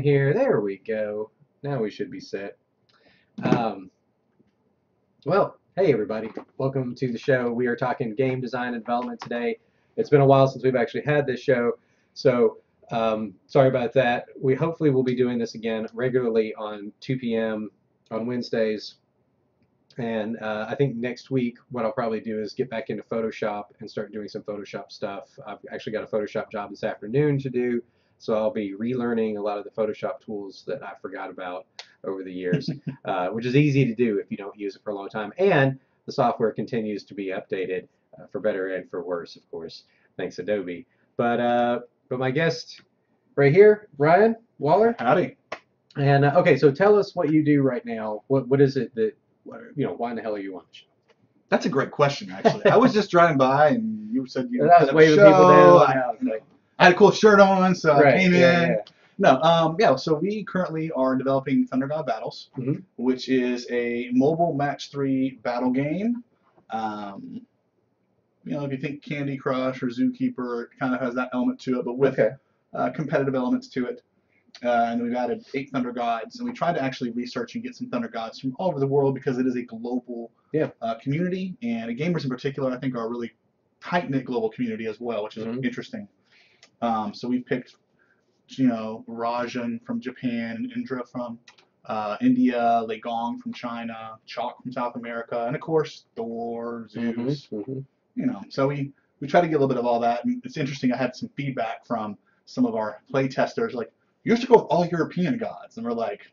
here. There we go. Now we should be set. Um, well, hey everybody. Welcome to the show. We are talking game design and development today. It's been a while since we've actually had this show, so sorry about that. We hopefully will be doing this again regularly on 2 p.m. on Wednesdays. And I think next week what I'll probably do is get back into Photoshop and start doing some Photoshop stuff. I've actually got a Photoshop job this afternoon to do, so I'll be relearning a lot of the Photoshop tools that I forgot about over the years, which is easy to do if you don't use it for a long time. And the software continues to be updated for better and for worse, of course, thanks Adobe. But my guest right here, Ryan Waller. Howdy. And okay, so tell us what you do right now. What is it that why in the hell are you on the show? That's a great question, actually. I was just driving by, and you said you I was waving people down. I had a cool shirt on, so I came in. Yeah. No, so we currently are developing Thunder God Battles, which is a mobile match 3 battle game. If you think Candy Crush or Zookeeper, it kind of has that element to it, but with competitive elements to it. And we've added 8 Thunder Gods, and we tried to actually research and get some Thunder Gods from all over the world because it is a global community, and gamers in particular, I think, are a really tight-knit global community as well, which is interesting. So we've picked, Rajan from Japan, Indra from India, Lei Gong from China, Chalk from South America, and of course Thor, Zeus. So we try to get a little bit of all that, and it's interesting. I had some feedback from some of our play testers, like, you used to go with all European gods, and we're like,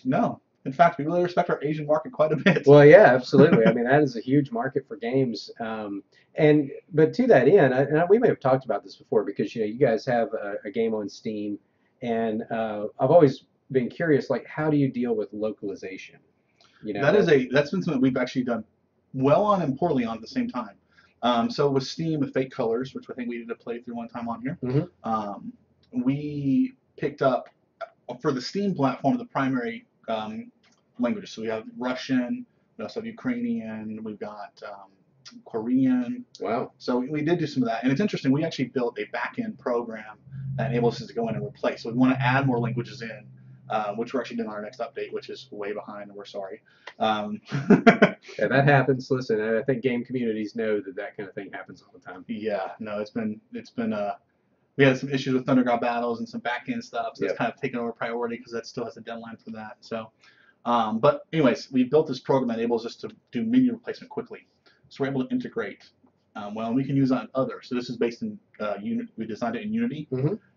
no. In fact, we really respect our Asian market quite a bit. Well, yeah, absolutely. I mean, that is a huge market for games. But to that end, we may have talked about this before because you guys have a game on Steam, and I've always been curious, like, how do you deal with localization? That's been something we've actually done well on and poorly on at the same time. So with Steam, with Fake Colors, which I think we did a playthrough one time on here, we picked up for the Steam platform the primary languages. So we have Russian, we also have Ukrainian, we've got Korean. Wow. So we did do some of that, and it's interesting. We actually built a back-end program that enables us to go in and replace. So we want to add more languages in, which we're actually doing on our next update, which is way behind, and we're sorry. Yeah, that happens. Listen, I think game communities know that kind of thing happens all the time. Yeah, no, it's been we had some issues with Thunder God Battles and some back-end stuff, so it's kind of taken over priority because that still has a deadline for that. So, but anyways, we built this program that enables us to do menu replacement quickly. So we're able to integrate. We can use that on others. So this is based in we designed it in Unity,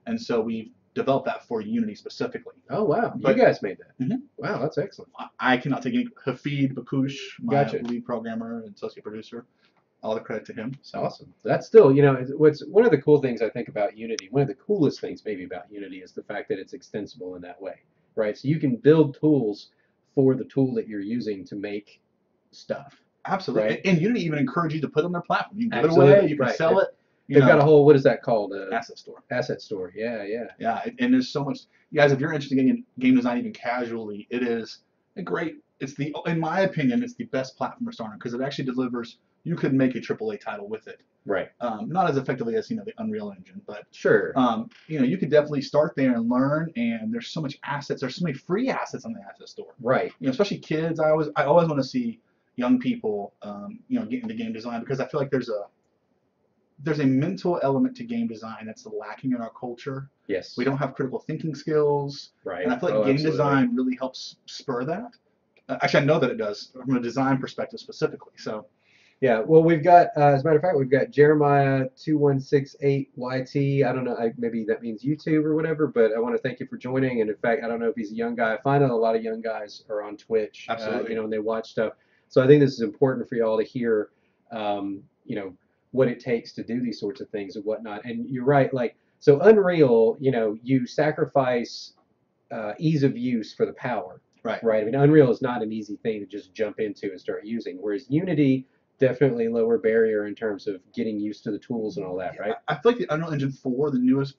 and so we've developed that for Unity specifically. Oh wow, you guys made that. Wow, that's excellent. I cannot take any. Hafid Bakush, my lead programmer and associate producer. All the credit to him. So. Awesome. That's still, what's one of the cool things I think about Unity, one of the coolest things maybe about Unity is the fact that it's extensible in that way, right? So you can build tools for the tool that you're using to make stuff. Absolutely. Right? And Unity even encourages you to put it on their platform. You can give it away, you can sell it. They've got a whole, what is that called? Asset store. Asset store, yeah. Yeah, and there's so much. You guys, if you're interested in game design even casually, it is a great, in my opinion, it's the best platform to start on because it actually delivers. You could make a AAA title with it. Right. Not as effectively as the Unreal Engine, but sure. You could definitely start there and learn. And there's so much assets. There's so many free assets on the asset store. Right. Especially kids. I always want to see young people, get into game design because I feel like there's a mental element to game design that's lacking in our culture. Yes. We don't have critical thinking skills. Right. And I feel like game design really helps spur that. Actually, I know that it does from a design perspective specifically. So. Yeah, well, we've got, as a matter of fact, we've got Jeremiah 2168YT. I don't know, maybe that means YouTube or whatever, but I want to thank you for joining. And in fact, I don't know if he's a young guy. I find out a lot of young guys are on Twitch, absolutely, and they watch stuff. So I think this is important for y'all to hear, what it takes to do these sorts of things and whatnot. And you're right, like, so Unreal, you sacrifice ease of use for the power. Right. Right. I mean, Unreal is not an easy thing to just jump into and start using, whereas Unity. Definitely lower barrier in terms of getting used to the tools and all that, right? I feel like the Unreal Engine 4, the newest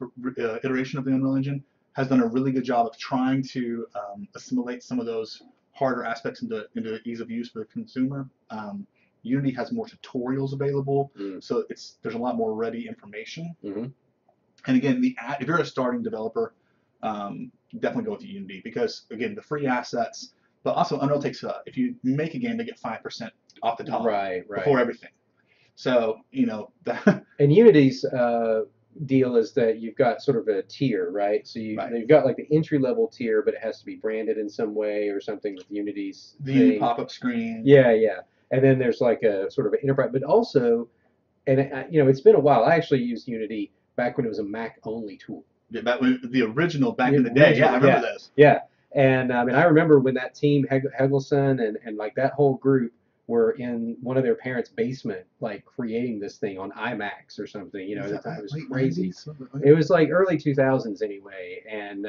iteration of the Unreal Engine, has done a really good job of trying to assimilate some of those harder aspects into ease of use for the consumer. Unity has more tutorials available, so there's a lot more ready information. And again, if you're a starting developer, definitely go with Unity because again, the free assets, but also Unreal takes if you make a game, they get 5% off the top Right, before right. everything. So that And Unity's deal is that you've got sort of a tier, right? So right. you've got like the entry level tier, but it has to be branded in some way or something with Unity's The Unity thing. pop-up screen. Yeah, yeah. And then there's like a sort of an enterprise, but also, and it's been a while. I actually used Unity back when it was a Mac only tool. Yeah, that was the original back The in the day. Yeah, I original, remember yeah, those. yeah. And I mean, I remember when that team, Hegelson and like that whole group were in one of their parents' basement, like creating this thing on iMacs or something. Was At the that time, it was late crazy. 90s? It was like early 2000s anyway, and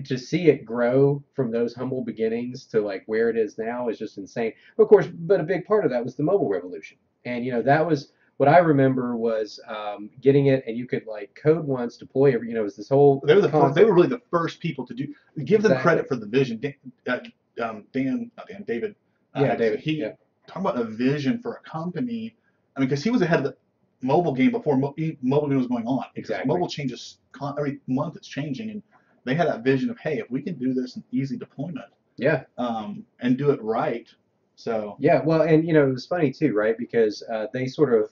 to see it grow from those humble beginnings to like where it is now is just insane. Of course, but a big part of that was the mobile revolution, and that was what I remember was getting it, and you could like code once, deploy every, it was this whole They were they concept. were really the first people to do. Give them Exactly. credit for the vision. David. Yeah, David. He Yeah, talking about a vision for a company. I mean, because he was ahead of the mobile game before mobile game was going on. Because exactly. mobile changes every month. It's changing, and they had that vision of, hey, if we can do this in easy deployment, Yeah. and do it right. So Yeah, well, and it was funny too, right? Because they sort of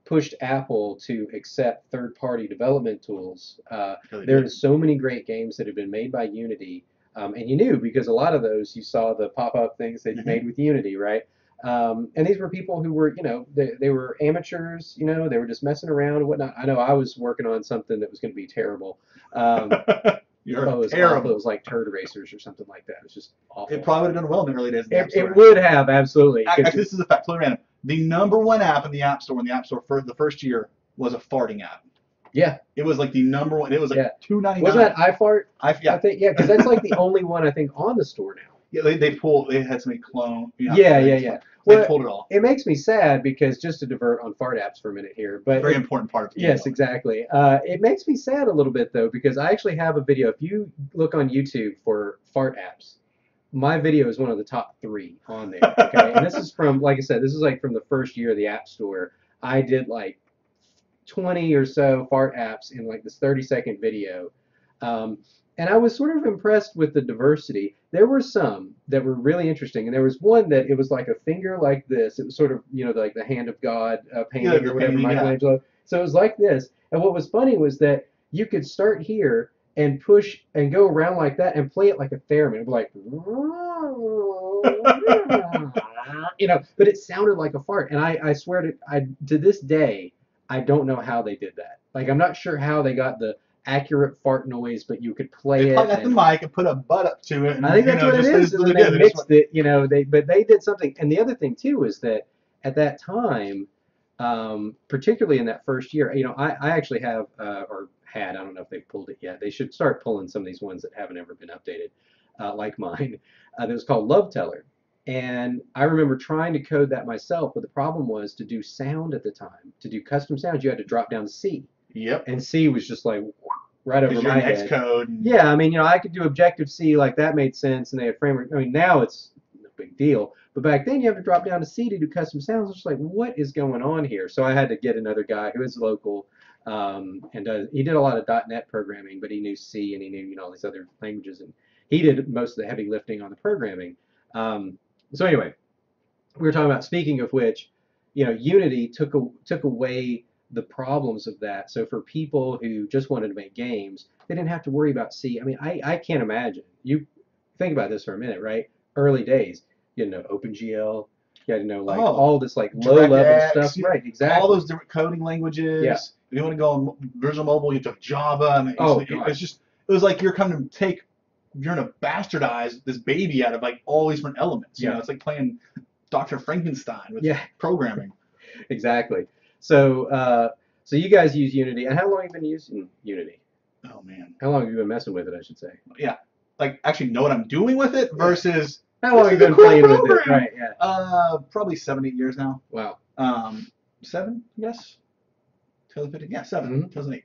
pushed Apple to accept third-party development tools. yeah, they There are did. so many great games that have been made by Unity, and you knew because a lot of those you saw the pop-up things that you made with Unity, right? And these were people who were, they were amateurs, they were just messing around and whatnot. I know I was working on something that was going to be terrible. You're Oh, it was awful. It terrible. was like Turd Racers or something like that. It was just awful. It probably would have done well in the early days of the App Store. It would have, absolutely. Actually, this is a fact, totally random. The #1 app in the App Store in the App Store for the first year was a farting app. Yeah. It was like the #1. It was like $2.99. Wasn't that iFart? Yeah. I think, yeah, because that's like the only one I think on the store now. Yeah, they had so many clone. Yeah. They Well, pulled it all. it makes me sad because just to divert on fart apps for a minute here, but Very important part of the yes, exactly. It makes me sad a little bit though because I actually have a video. If you look on YouTube for fart apps, my video is one of the top 3 on there. Okay, and this is from, like I said, this is like from the first year of the App Store. I did like 20 or so fart apps in like this 30-second video. And I was sort of impressed with the diversity. There were some that were really interesting, and there was one that it was like a finger like this. It was sort of, like the hand of God painting or whatever, Michelangelo. So it was like this. And what was funny was that you could start here and push and go around like that and play it like a theremin. It would be like, but it sounded like a fart. And I swear to this day, I don't know how they did that. Like, I'm not sure how they got the accurate fart noise, but you could play They it. probably got the mic and put a butt up to it. And, I think that's what it is. And then they mixed it, but they did something. And the other thing, too, is that at that time, particularly in that first year, I actually have, or had, I don't know if they've pulled it yet. They should start pulling some of these ones that haven't ever been updated, like mine. That was called Love Teller. And I remember trying to code that myself, but the problem was to do sound at the time. To do custom sounds, you had to drop down to C. Yep. And C was just like right over my head. Xcode. Yeah, I mean, I could do Objective C, like that made sense, and they had framework. I mean, now it's no big deal, but back then you have to drop down to C to do custom sounds. I was just like, what is going on here? So I had to get another guy who is local, and he did a lot of .NET programming, but he knew C and he knew all these other languages, and he did most of the heavy lifting on the programming. So anyway, we were talking about, speaking of which, Unity took away the problems of that. So for people who just wanted to make games, they didn't have to worry about C. I mean, I can't imagine. You think about this for a minute, right? Early days, you had to know OpenGL, you had to know like all this like low-level stuff. Right, exactly. All those different coding languages. Yeah. If you want to go on Visual Mobile, you have to have Java. And it was like you're coming to you're going to bastardize this baby out of like all these different elements. You know, it's like playing Dr. Frankenstein with programming. Exactly. So you guys use Unity, and how long have you been using Unity? Oh man. How long have you been messing with it, I should say? Yeah. Like actually know what I'm doing with it versus how long have you been playing with it? Right, yeah. Probably 7, 8 years now. Wow. 7, yes. 2015. Yeah, 7. 2008.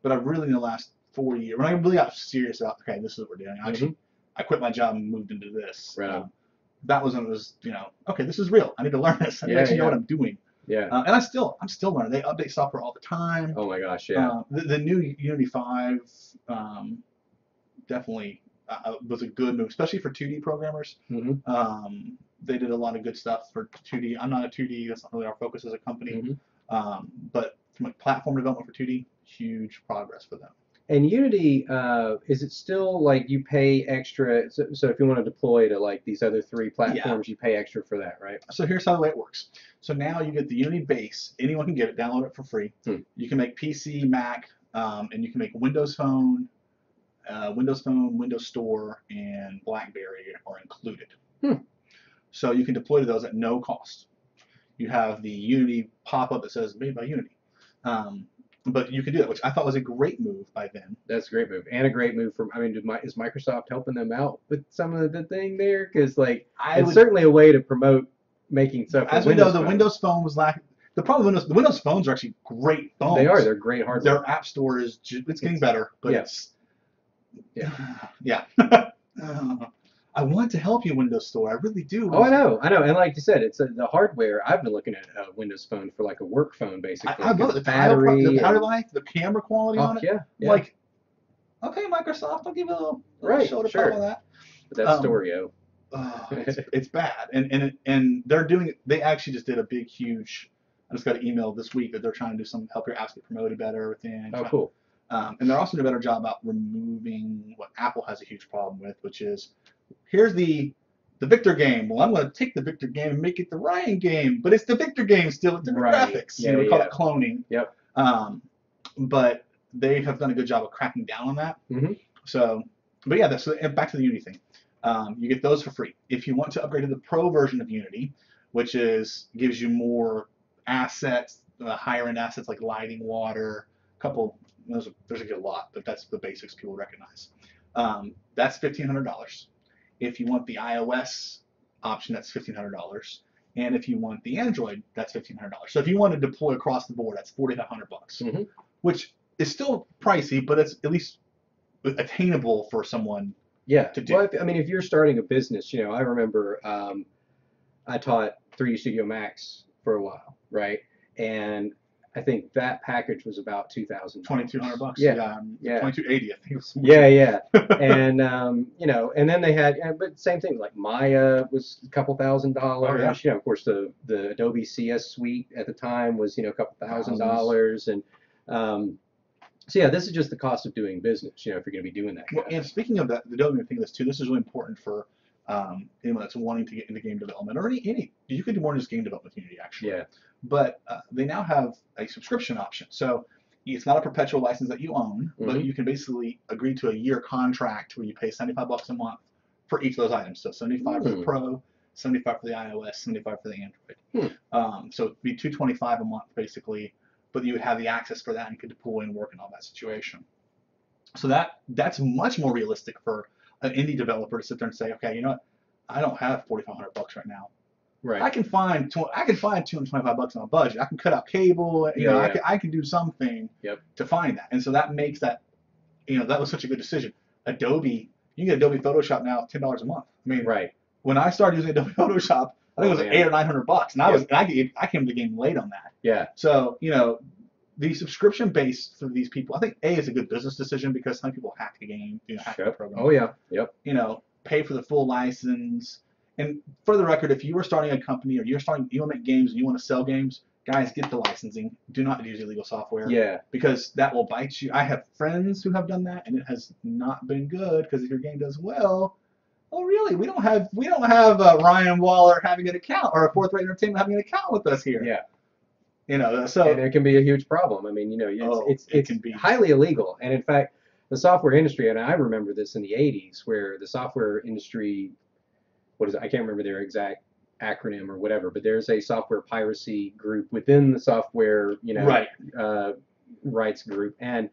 But I've really in the last 4 years, when I really got serious about, okay, this is what we're doing. Actually, I quit my job and moved into this. Right. That was when it was, okay, this is real. I need to learn this. I need to actually know what I'm doing. Yeah. And I'm still learning. They update software all the time. Oh my gosh, yeah. The new Unity 5 definitely was a good move, especially for 2D programmers. They did a lot of good stuff for 2D. I'm not a 2D. That's not really our focus as a company. But from a platform development for 2D, huge progress for them. And Unity, is it still like you pay extra? So if you want to deploy to like these other 3 platforms, you pay extra for that, right? So here's how the way it works. So now you get the Unity base. Anyone can get it. Download it for free. You can make PC, Mac, and you can make Windows Phone, Windows Store, and BlackBerry are included. So you can deploy to those at no cost. You have the Unity pop-up that says made by Unity. But you can do that, which I thought was a great move by them. That's a great move, and a great move from. I mean, is Microsoft helping them out with some of the thing there? Because like, it's certainly a way to promote making stuff. As we know, the Windows Phone was lacking. The problem with the Windows phones are actually great phones. They are. They're great hardware. Their app store is it's getting better, but it's I want to help you, Windows Store. I really do. Oh, I know. And like you said, it's the hardware. I've been looking at a Windows Phone for like a work phone, basically. I love it. The battery life, the camera quality on it. Yeah. Like, okay, Microsoft, I'll give you a little shoulder pop on that. But that's Storeo. It's bad, and they're doing. They actually just did a big, huge. I just got an email this week that they're trying to do some help your apps get promoted better within. Oh, cool. And they're also doing a better job about removing what Apple has a huge problem with, which is here's the Victor game. Well, I'm going to take the Victor game and make it the Ryan game, but it's the Victor game still with different graphics. We call it cloning. Yep. But they have done a good job of cracking down on that. So, but yeah, so back to the Unity thing. You get those for free. If you want to upgrade to the Pro version of Unity, which gives you more assets, higher end assets like lighting, water, there's a lot, but that's the basics people recognize. That's $1,500. If you want the iOS option, that's $1,500, and if you want the Android, that's $1,500. So if you want to deploy across the board, that's $4,500, which is still pricey, but it's at least attainable for someone. To do. Well, I mean, if you're starting a business, I remember I taught 3D Studio Max for a while, right? And I think that package was about $2,000. $2,200. Yeah. $2,280, I think. It was yeah. And and then they had, but same thing. Like Maya was a couple $1,000. Of course, the Adobe CS Suite at the time was a couple $1,000, and so yeah, this is just the cost of doing business. If you're going to be doing that. And speaking of that, the Adobe thing, this too. This is really important for anyone that's wanting to get into game development, or any. You could do more than just game development with Unity, actually. Yeah. But they now have a subscription option. So it's not a perpetual license that you own, but you can basically agree to a year contract where you pay $75 a month for each of those items. So $75 for the Pro, $75 for the iOS, $75 for the Android. So it'd be $225 a month basically, but you would have the access for that and you could deploy and work in all that situation. So that's much more realistic for an indie developer to sit there and say, okay, you know what, I don't have $4,500 right now. Right. I can find $225 on a budget. I can cut out cable. I can do something to find that. And so that makes that, that was such a good decision. Adobe, you can get Adobe Photoshop now $10 a month. I mean, when I started using Adobe Photoshop, I think it was $800 or $900, and I came to the game late on that. Yeah. So the subscription base for these people, I think is a good business decision because some people hack the game, hack the program. Oh yeah. Yep. Pay for the full license. And for the record, if you were starting a company or you want to make games and you want to sell games, guys, get the licensing. Do not use illegal software. Yeah. Because that will bite you. I have friends who have done that, and it has not been good. Because if your game does well, oh really? We don't have Ryan Waller having an account or a Fourth Rate Entertainment having an account with us here. Yeah. So and it can be a huge problem. I mean, it can be highly illegal. And in fact, the software industry, and I remember this in the '80s, where the software industry. I can't remember their exact acronym or whatever, but there's a software piracy group within the software, rights group, and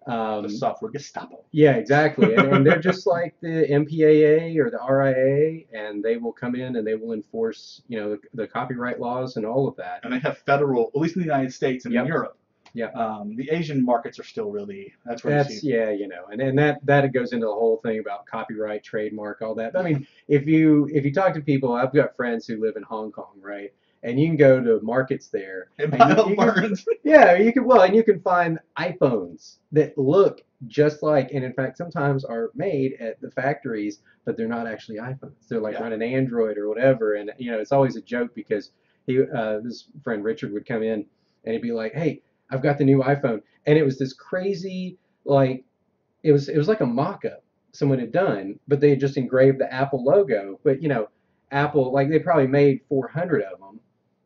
the software Gestapo. Yeah, exactly, and they're just like the MPAA or the RIA, and they will come in and they will enforce, the copyright laws and all of that. And they have federal, at least in the United States and in Europe. Yeah. The Asian markets are still really and that goes into the whole thing about copyright, trademark, all that. I mean, if you talk to people, I've got friends who live in Hong Kong, right? and you can go to markets there. And And buy you, up you can, burns. yeah, you can well, and you can find iPhones that look just like, and in fact, sometimes are made at the factories, but they're not actually iPhones. They're like Yeah. running Android or whatever, and it's always a joke because this friend Richard would come in and he'd be like, "Hey, I've got the new iPhone," and it was this crazy like it was like a mock-up someone had done, but they had just engraved the Apple logo. But Apple, like, they probably made 400 of them,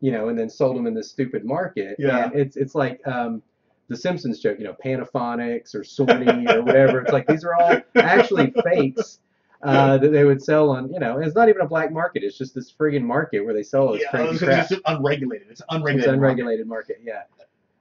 and then sold them in this stupid market. Yeah. And it's like the Simpsons joke, Panaphonics or Sony or whatever. It's like these are all actually fakes that they would sell on. And it's not even a black market. It's just this friggin' market where they sell all this crazy crap. It's unregulated. It's It's unregulated. unregulated market, yeah.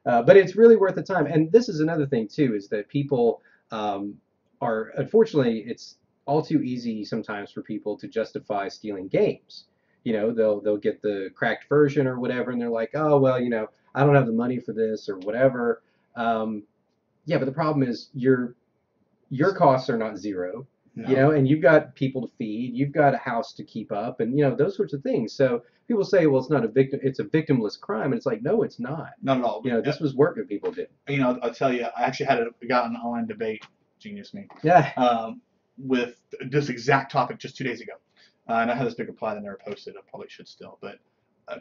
But it's really worth the time. And this is another thing too, is that people are, unfortunately, it's all too easy sometimes for people to justify stealing games. They'll get the cracked version or whatever, and they're like, oh well, I don't have the money for this or whatever. Yeah, but the problem is your costs are not zero. No. And you've got people to feed, you've got a house to keep up, and those sorts of things. So people say, well, it's not a victim, it's a victimless crime, and it's like, no, it's not. Not at all. This was work that people did. I'll tell you, I actually got an online debate, genius me, Yeah. with this exact topic just 2 days ago. And I had this big reply that I never posted. I probably should still, but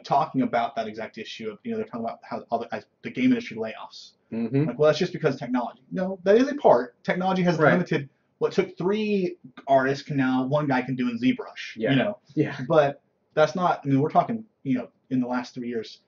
talking about that exact issue of, they're talking about how all the game industry layoffs. Mm-hmm. Like, well, that's just because of technology. No, that is a part. Technology has limited. What took 3 artists now 1 guy can do in ZBrush. Yeah. Yeah. But that's not. I mean, we're talking. In the last 3 years,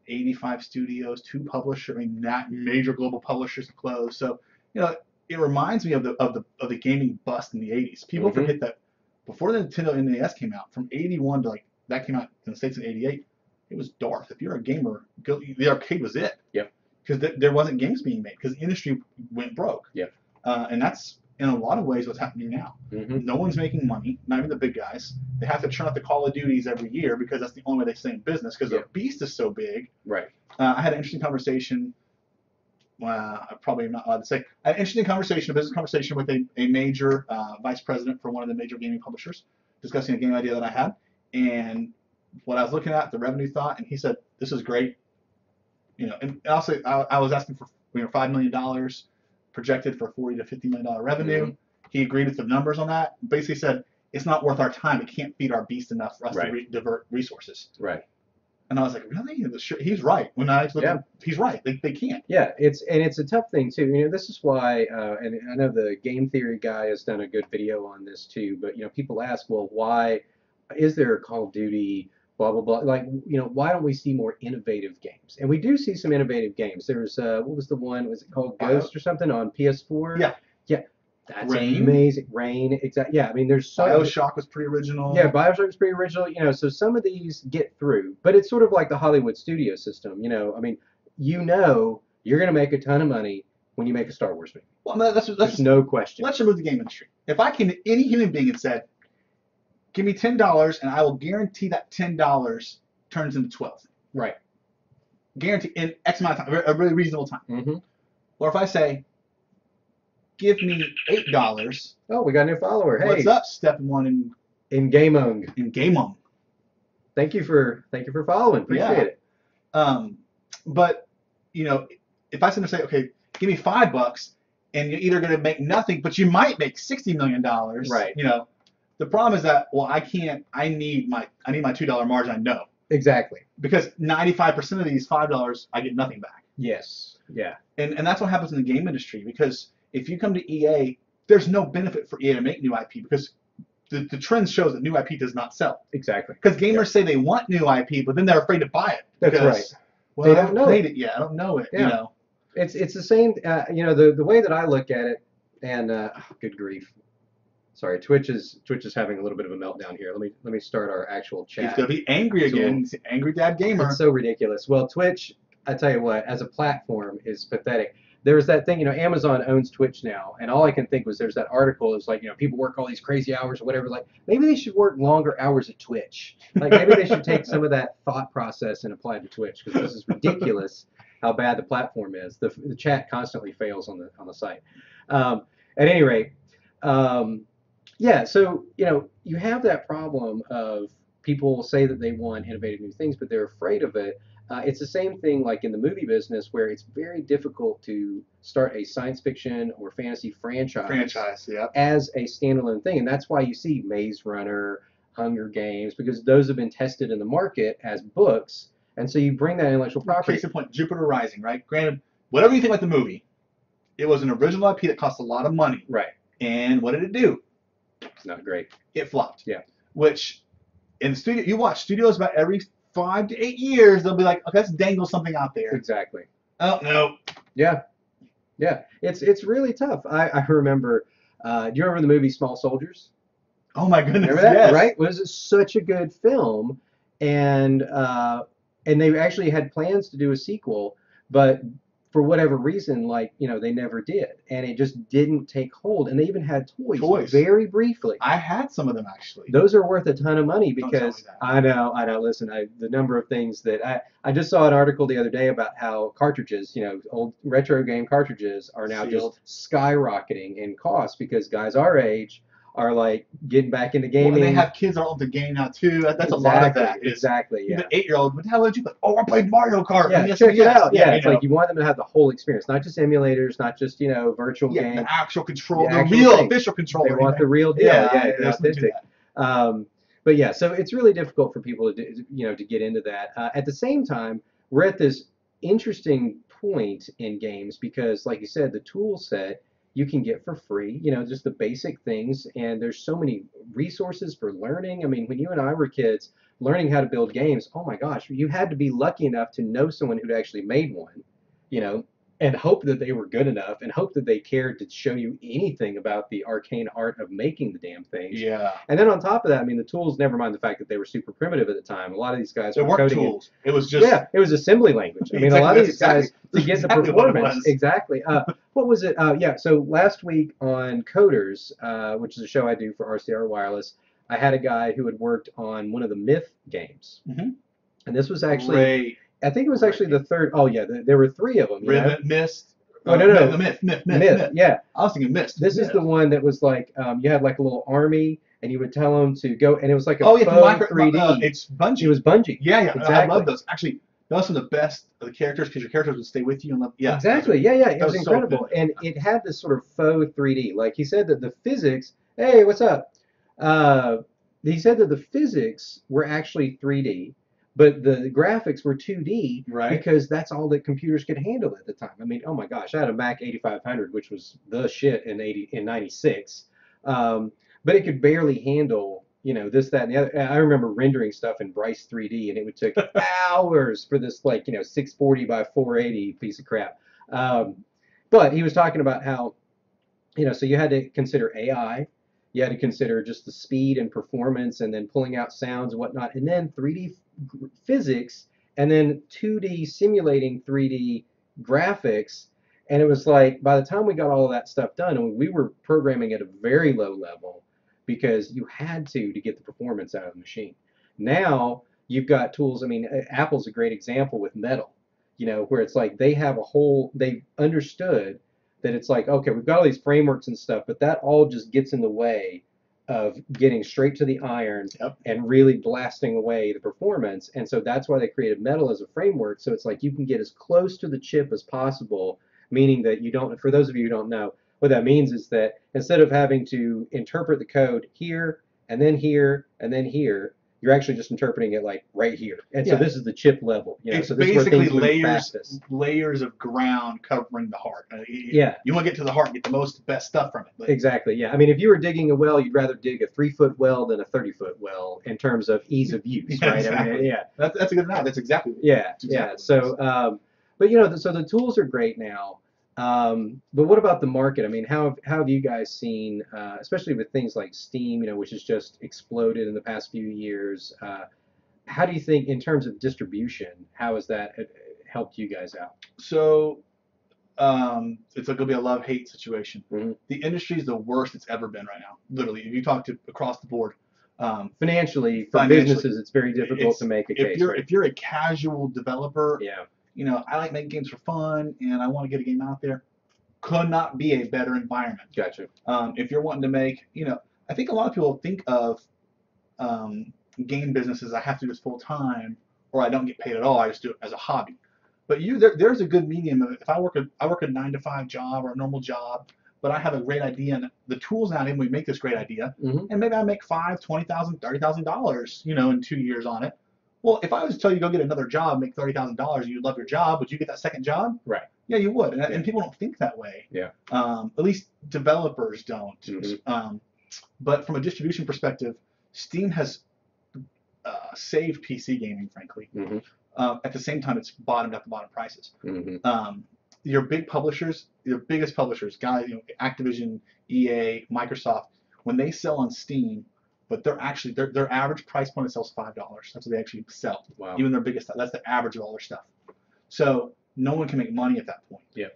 85 studios, 2 publishers. I mean, that major global publishers have closed. So it reminds me of the gaming bust in the 80s. People forget that before the Nintendo NES came out, from 81 to that came out in the States in 88, it was Darth. If you're a gamer, the arcade was it. Yep. Because there wasn't games being made because the industry went broke. Yep. And that's in a lot of ways what's happening now. Mm-hmm. No one's making money, not even the big guys. They have to churn out the Call of Duties every year because that's the only way they stay in business because the beast is so big. Right. I had an interesting conversation. I probably am not allowed to say. I had an interesting conversation, a business conversation with a major vice president for one of the major gaming publishers, discussing a game idea that I had. And what I was looking at, the revenue thought, and he said, "This is great." And also I was asking for $5 million projected for $40 to $50 million revenue. Mm-hmm. He agreed with the numbers on that. Basically said it's not worth our time. It can't feed our beast enough for us to divert resources. Right. And I was like, really? He's right. When I looked at, he's right. They can't. Yeah, it's a tough thing too. This is why, and I know the game theory guy has done a good video on this too. But people ask, well, why is there a Call of Duty? Blah blah blah. Like, why don't we see more innovative games? And we do see some innovative games. There was what was the one? Was it called Ghost or something on PS4? Yeah. Yeah. That's Rain. Amazing. Rain. Exactly. Yeah. I mean, there's so. BioShock was pretty original. Yeah, BioShock was pretty original. So some of these get through, but it's sort of like the Hollywood studio system. I mean, you're gonna make a ton of money when you make a Star Wars movie. Well, that's no question. Let's remove the game industry. If I came to any human being and said, "Give me $10 and I will guarantee that $10 turns into 12." Right. Guarantee in X amount of time, a really reasonable time. Mm-hmm. Or if I say, "Give me $8." Oh, we got a new follower. Hey. What's up, Step One in Game-ung. In Game-ung. Thank you for following. Appreciate it. But if I say, okay, give me $5, and you're either going to make nothing, but you might make $60 million. Right. The problem is that, well, I can't. I need my $2 margin. I know. Exactly. Because 95% of these $5, I get nothing back. Yes. Yeah. And that's what happens in the game industry. Because if you come to EA, there's no benefit for EA to make new IP because the trend shows that new IP does not sell. Exactly. Because gamers say they want new IP, but then they're afraid to buy it. That's right. Well, I haven't played it yet. I don't know it. Yeah. It's the same. The way that I look at it, and good grief. Sorry, Twitch is having a little bit of a meltdown here. Let me start our actual chat. He's gonna be angry again. He's an angry dad gamer. It's so ridiculous. Well, Twitch, I tell you what, as a platform, is pathetic. There was that thing, Amazon owns Twitch now, and all I can think was there's that article. It's like, people work all these crazy hours or whatever. Like, maybe they should work longer hours at Twitch. Like, maybe they should take some of that thought process and apply it to Twitch because this is ridiculous how bad the platform is. The chat constantly fails on the site. At any rate. Yeah, so you have that problem of people say that they want innovative new things, but they're afraid of it. It's the same thing like in the movie business where it's very difficult to start a science fiction or fantasy franchise Yeah. as a standalone thing. And that's why you see Maze Runner, Hunger Games, because those have been tested in the market as books. And so you bring that intellectual property. Case in point, Jupiter Rising, right? Granted, whatever you think about the movie, it was an original IP that cost a lot of money. Right. And what did it do? It's not great. It flopped. Yeah. Which, in the studio, you watch studios about every 5 to 8 years, they'll be like, okay, let's dangle something out there. Exactly. Oh, no. Yeah. Yeah. It's really tough. I remember, do you remember the movie Small Soldiers? Oh, my goodness, Remember that, yes. right? It was such a good film, and they actually had plans to do a sequel, but for whatever reason, like, they never did, and it just didn't take hold. And they even had toys. Very briefly. I had some of them, actually. Those are worth a ton of money Don't tell me because that. I know. Listen, the number of things that I just saw an article the other day about how cartridges, old retro game cartridges are now Sealed. just skyrocketing in cost because guys our age are like getting back into gaming. Well, and they have kids that are on the game now too. That's a lot of that. Exactly. Yeah. Even 8-year-old, what the hell did you play? Oh, I played Mario Kart. Yeah, yes, check it out. Yeah, it's you know. like you want them to have the whole experience, not just emulators, not just virtual games. The actual control, The the actual real thing. official controller. They want the real deal. Yeah, the authentic. But yeah, so it's really difficult for people to to get into that. At the same time, we're at this interesting point in games because, like you said, the tool set you can get for free, just the basic things, and there's so many resources for learning. I mean, when you and I were kids, learning how to build games, oh my gosh, you had to be lucky enough to know someone who'd actually made one, and hope that they were good enough and hope that they cared to show you anything about the arcane art of making the damn things. Yeah. And then on top of that, I mean, the tools, never mind the fact that they were super primitive at the time. A lot of these guys There were weren't coding tools. It was just it was assembly language. I mean, a lot of these guys to get the performance. Exactly. What was it? So last week on Coders, which is a show I do for RCR Wireless, I had a guy who had worked on one of the Myth games. Mm-hmm. And this was actually, Great. I think it was actually the third. Oh yeah, there were 3 of them. Mist. Oh no. Myth. Yeah. I was thinking Mist. This is the one that was like you had like a little army, and you would tell them to go, and it was like a faux 3D. It's Bungie. It was Bungie. Yeah. Exactly. I love those. Actually, those are the best of the characters because your characters would stay with you and love. Yeah. Exactly. Yeah. It was incredible, so and it had this sort of faux 3D. Like he said that the physics. Hey, what's up? He said that the physics were actually 3D. But the graphics were 2D because that's all that computers could handle at the time. I mean, oh my gosh, I had a Mac 8500, which was the shit in '96, but it could barely handle this, that, and the other. I remember rendering stuff in Bryce 3D, and it would take hours for this 640 by 480 piece of crap. But he was talking about how so you had to consider AI. You had to consider just the speed and performance and then pulling out sounds and whatnot, and then 3D physics, and then 2D simulating 3D graphics. And it was like, by the time we got all of that stuff done, and we were programming at a very low level because you had to get the performance out of the machine. Now you've got tools. I mean, Apple's a great example with Metal, where it's like they understood that it's like, okay, we've got all these frameworks and stuff, but that all just gets in the way of getting straight to the iron and really blasting away the performance. And so that's why they created Metal as a framework. So it's like you can get as close to the chip as possible, meaning that you don't, for those of you who don't know, what that means is that instead of having to interpret the code here, and then here, and then here, you're actually just interpreting it like right here. And so this is the chip level. It's so this is where basically things layers of ground covering the heart. You want to get to the heart and get the best stuff from it. But exactly. Yeah. I mean, if you were digging a well, you'd rather dig a 3-foot well than a 30-foot well in terms of ease of use, right? Exactly. I mean, That's a good analogy. That's exactly. So, but so the tools are great now. But what about the market? I mean, how have you guys seen, especially with things like Steam, which has just exploded in the past few years? How do you think, in terms of distribution, how has that helped you guys out? So, it's going to be a love-hate situation. Mm-hmm. The industry is the worst it's ever been right now. Literally, if you talk to across the board. Financially, for businesses, it's very difficult to make a case. If you're a casual developer, yeah. I like making games for fun, and I want to get a game out there. Could not be a better environment. Gotcha. If you're wanting to make, I think a lot of people think of game business is I have to do this full time, or I don't get paid at all. I just do it as a hobby. But there's a good medium of it. If I work a 9-to-5 job or a normal job, but I have a great idea and the tools now we make this great idea, and maybe I make $5,000, $20,000, $30,000, in 2 years on it. Well, if I was to tell you go get another job, make $30,000, you love your job, would you get that second job? Right. Yeah, you would, and people don't think that way. Yeah. At least developers don't. But from a distribution perspective, Steam has saved PC gaming, frankly. At the same time, it's bottomed at the bottom prices. Your big publishers, your biggest publishers, guys, Activision, EA, Microsoft, when they sell on Steam, but they're actually their average price point sells $5. That's what they actually sell. Wow. Even their biggest, that's the average of all their stuff. So no one can make money at that point. Yeah.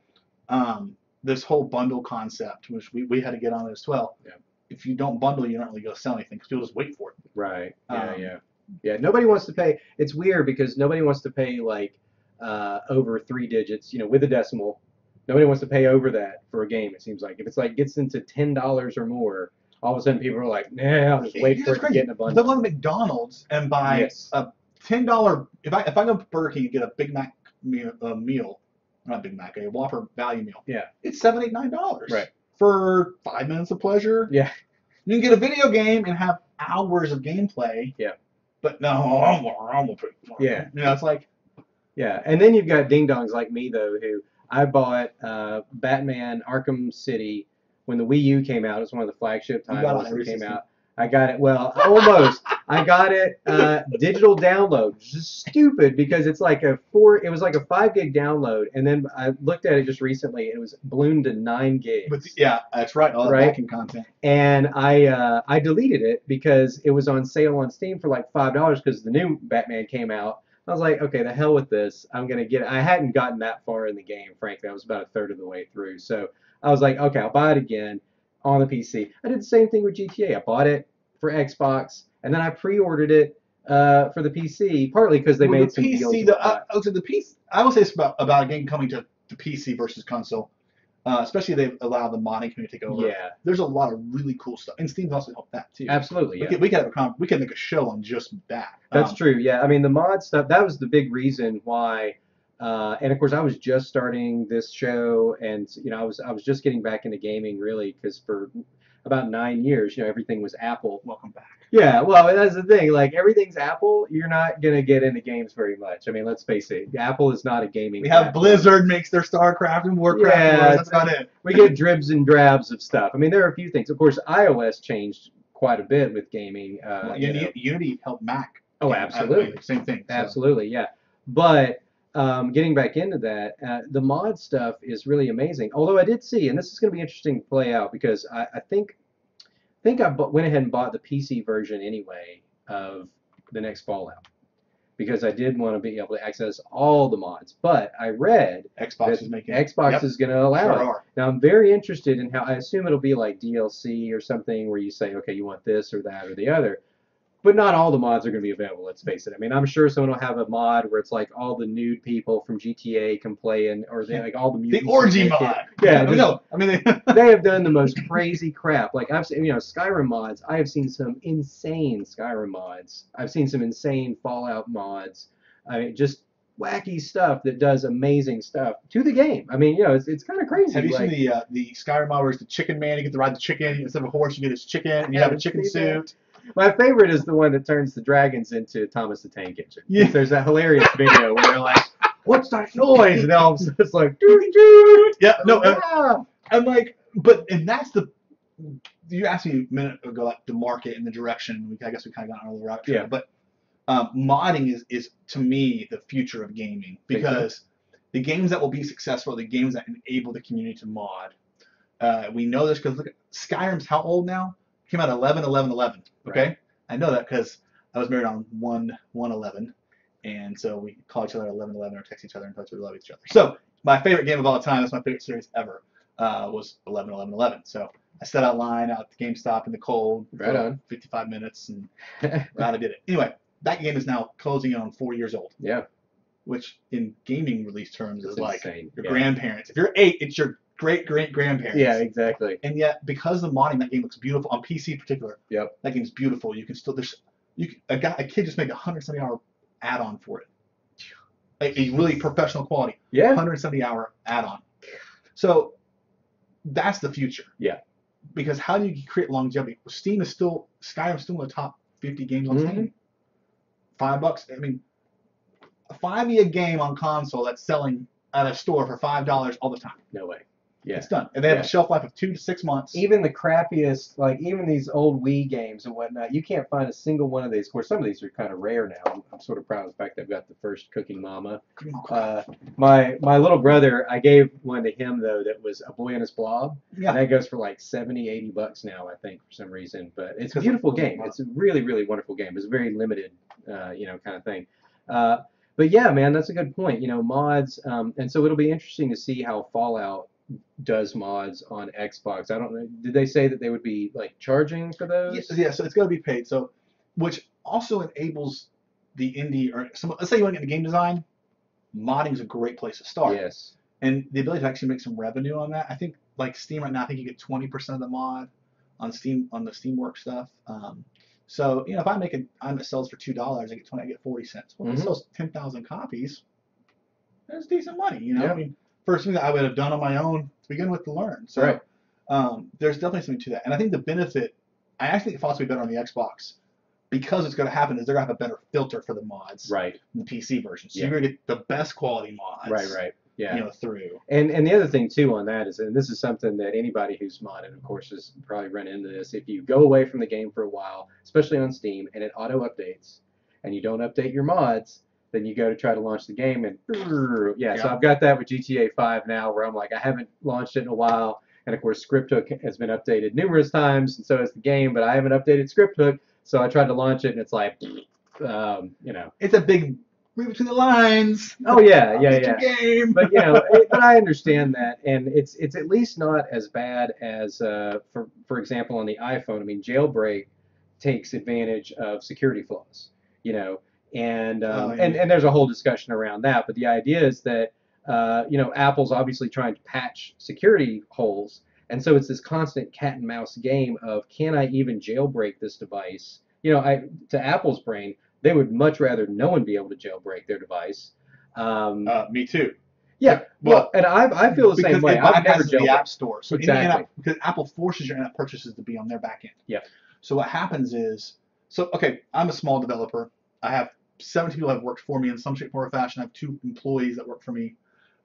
This whole bundle concept, which we had to get on it as well. Yeah. If you don't bundle, you don't really go sell anything because people just wait for it. Right. Yeah. Nobody wants to pay. It's weird because nobody wants to pay like over 3 digits, with a decimal. Nobody wants to pay over that for a game. It seems like if it's like gets into $10 or more, all of a sudden people are like, nah, I'll just wait for it to get in a bundle. They'll go to McDonald's and buy a $10. If I go to Burger King and get a Big Mac meal, not Big Mac, a Whopper value meal. Yeah. It's $7, $8, $9. Right. For 5 minutes of pleasure. Yeah. You can get a video game and have hours of gameplay. Yeah. But no, I'm gonna pay. Yeah. It's like. Yeah, and then you've got ding-dongs like me, though, who I bought Batman Arkham City when the Wii U came out. It was one of the flagship titles that came out. I got it, well, almost. I got it digital download, which is stupid because it's like it was like a 5 gig download, and then I looked at it just recently, and it was ballooned to 9 gigs. But yeah, that's right, all that backing content. And I deleted it because it was on sale on Steam for like $5 because the new Batman came out. I was like, okay, the hell with this. I'm going to get it. I hadn't gotten that far in the game, frankly. I was about a third of the way through. So I was like, okay, I'll buy it again on the PC. I did the same thing with GTA. I bought it for Xbox, and then I pre-ordered it for the PC, partly because they made some deals. The PC, I will say this about a game coming to the PC versus console. Especially they've allowed the modding community to take over. Yeah. There's a lot of really cool stuff. And Steam's also helped that, too. Absolutely, yeah. We could make a show on just that. That's true, yeah. I mean, the mod stuff, that was the big reason why, and of course I was just starting this show, and, I was just getting back into gaming, really, because for about 9 years, everything was Apple. Welcome back. Yeah, well, that's the thing. Like, everything's Apple, you're not going to get into games very much. I mean, let's face it. Apple is not a gaming We have Blizzard makes their StarCraft and Warcraft. Yeah, that's about it. We get dribs and drabs of stuff. I mean, there are a few things. Of course, iOS changed quite a bit with gaming. Unity helped Mac. Oh, absolutely. Same thing. So. Absolutely, yeah. But getting back into that, the mod stuff is really amazing. Although I did see, and this is going to be interesting to play out because I think I went ahead and bought the PC version anyway of the next Fallout because I did want to be able to access all the mods. But I read Xbox is going to allow it. Now I'm very interested in how. I assume it'll be like DLC or something where you say, okay, you want this or that or the other. But not all the mods are going to be available, let's face it. I mean, I'm sure someone will have a mod where it's like all the nude people from GTA can play in, or they like all the mutants. The orgy mod. Yeah, no, I mean they have done the most crazy crap. Like I've seen, Skyrim mods. I have seen some insane Skyrim mods. I've seen some insane Fallout mods. I mean, just wacky stuff that does amazing stuff to the game. I mean, it's kind of crazy. Have you seen the Skyrim mod where it's the chicken man? You get to ride the chicken instead of a horse. You get his chicken, and you have a chicken suit. My favorite is the one that turns the dragons into Thomas the Tank Engine. Yeah. There's that hilarious video where they're like, "What's that noise?" And all of a sudden it's like, "Doo-doo-doo." Yeah, no, I'm like, and that's you asked me a minute ago, like the market and the direction. I guess we kind of got on the route. Yeah. But modding is to me the future of gaming because the games that will be successful are the games that enable the community to mod. We know this because look at Skyrim's how old now? Came out 11/11/11. Okay, right. I know that because I was married on 1/11, and so we call each other 11/11 or text each other and tell each other we love each other. So my favorite game of all time, that's my favorite series ever, was 11/11/11. So I set out line out at the GameStop in the cold for 55 minutes, and I did it. Anyway, that game is now closing in on 4 years old. Yeah. Which in gaming release terms is like insane. Your grandparents. If you're 8, it's your great-great-grandparents. Yeah, exactly. And yet, because of the modding, that game looks beautiful on PC in particular. Yep. That game's beautiful. You can still A kid just made a 170-hour add-on for it. A really professional quality, Yeah. 170-hour add-on. So that's the future. Yeah. Because how do you create longevity? Skyrim's still in the top 50 games on Steam. $5. I mean, find me a game on console that's selling at a store for $5 all the time. No way. Yeah. It's done. And they have a shelf life of 2 to 6 months. Even the crappiest, like even these old Wii games and whatnot, you can't find a single one of these. Of course, some of these are kind of rare now. I'm sort of proud of the fact that I've got the first Cooking Mama. My little brother, I gave one to him, though, that was A Boy and His Blob. Yeah. And that goes for like $70, $80 now, I think, for some reason. But it's a beautiful game. It's a really, really wonderful game. It's a very limited, kind of thing. But yeah, man, that's a good point. Mods, and so it'll be interesting to see how Fallout does mods on Xbox. I don't know. Did they say that they would be like charging for those? Yeah, so it's going to be paid. So, which also enables the indie or let's say you want to get into game design, modding is a great place to start. Yes. And the ability to actually make some revenue on that. I think like Steam right now, I think you get 20% of the mod on Steam on the Steamworks stuff. So if I make an item that sells for $2, I get 40 cents. Well, if it sells 10,000 copies, that's decent money. Yeah. I mean, first thing that I would have done on my own to begin with to learn. So there's definitely something to that. And I think the benefit, I actually think Fallout's will be better on the Xbox because it's going to happen is they're going to have a better filter for the mods in the PC version. So you're going to get the best quality mods. Right. Yeah. Through. And the other thing too on that is, and this is something that anybody who's modded, of course, has probably run into this. If you go away from the game for a while, especially on Steam, and it auto updates, and you don't update your mods, then you go to try to launch the game, and so I've got that with GTA 5 now, where I'm like, I haven't launched it in a while, and of course ScriptHook has been updated numerous times, and so has the game, but I haven't updated ScriptHook, so I tried to launch it, and it's like, it's a big read between the lines. Oh yeah. Game. But but I understand that, and it's at least not as bad as for example on the iPhone. I mean, Jailbreak takes advantage of security flaws, and there's a whole discussion around that. But the idea is that Apple's obviously trying to patch security holes, and so it's this constant cat and mouse game of, can I even jailbreak this device? To Apple's brain, they would much rather no one be able to jailbreak their device. Me too. Yeah, well, and I feel the same way. I've never jailbroken the App Store, so exactly, because Apple forces your in-app purchases to be on their back end. Yeah. So what happens is, I'm a small developer. I have 70 people that have worked for me in some shape or fashion. I have 2 employees that work for me,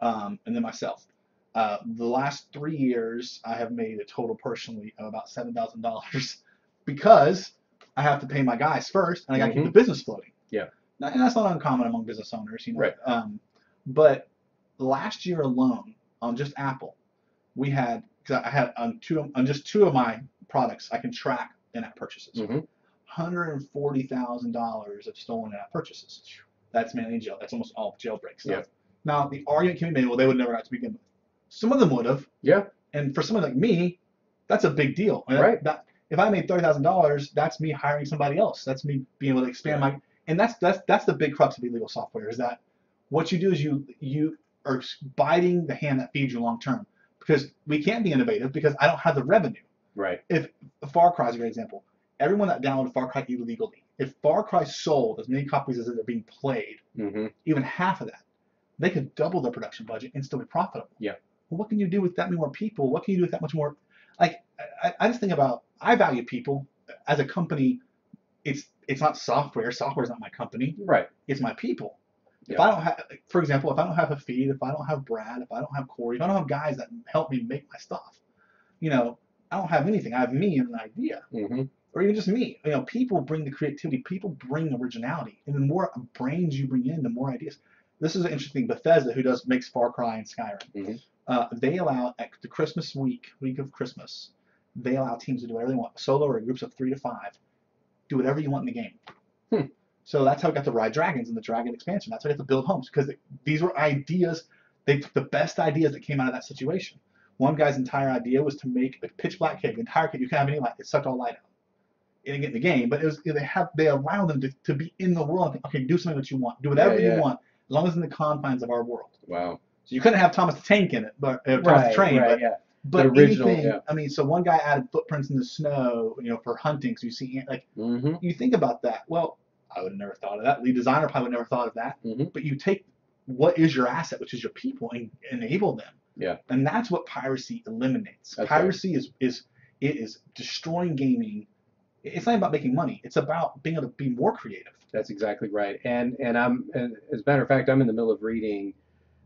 and then myself. The last 3 years, I have made a total personally of about $7,000 because I have to pay my guys first, and I got to keep the business floating. Yeah. Now, and that's not uncommon among business owners, Right. But last year alone, on just Apple, we had, because I had on just 2 of my products, I can track in-app purchases. $140,000 of stolen in-app purchases. That's mainly jail. That's almost all jailbreak stuff. Yeah. Now, the argument can be made, well, they would never have to begin with. Some of them would have. Yeah. And for someone like me, that's a big deal. Right. If I made $30,000, that's me hiring somebody else. That's me being able to expand my. And that's the big crux of illegal software, is that what you do is you are biting the hand that feeds you long term, because we can't be innovative because I don't have the revenue. Right. If Far Cry is a great example, everyone that downloaded Far Cry illegally, if Far Cry sold as many copies as are being played, even half of that, they could double their production budget and still be profitable. Yeah. Well, what can you do with that many more people? What can you do with that much more? Like, I just think about, I value people. As a company, it's not software. Software is not my company. Right. It's my people. If I don't have, for example, if I don't have a feed, if I don't have Brad, if I don't have Corey, if I don't have guys that help me make my stuff, I don't have anything. I have me and an idea. Or even just me. People bring the creativity. People bring originality. And the more brains you bring in, the more ideas. This is an interesting thing. Bethesda, who makes Far Cry and Skyrim, they allow, at the Christmas week of Christmas, they allow teams to do whatever they want. Solo or groups of 3 to 5. Do whatever you want in the game. So that's how we got to ride dragons in the Dragon expansion. That's how we got to build homes, because these were ideas. They took the best ideas that came out of that situation. One guy's entire idea was to make a pitch black cave. The entire cave, you can't have any light. It sucked all light out. It didn't get in the game, but they allow them to be in the world and think, okay, do something that you want. Do whatever you want, as long as in the confines of our world. Wow. So you couldn't have Thomas the Tank in it, but Thomas the Train. Right, but But original, anything, yeah. I mean, so one guy added footprints in the snow, for hunting. So you see, like, you think about that. Well, I would have never thought of that. Lead designer probably would never thought of that. But you take what is your asset, which is your people, and enable them. Yeah. And that's what piracy eliminates. That's piracy is destroying gaming. It's not about making money. It's about being able to be more creative. That's exactly right. And as a matter of fact, I'm in the middle of reading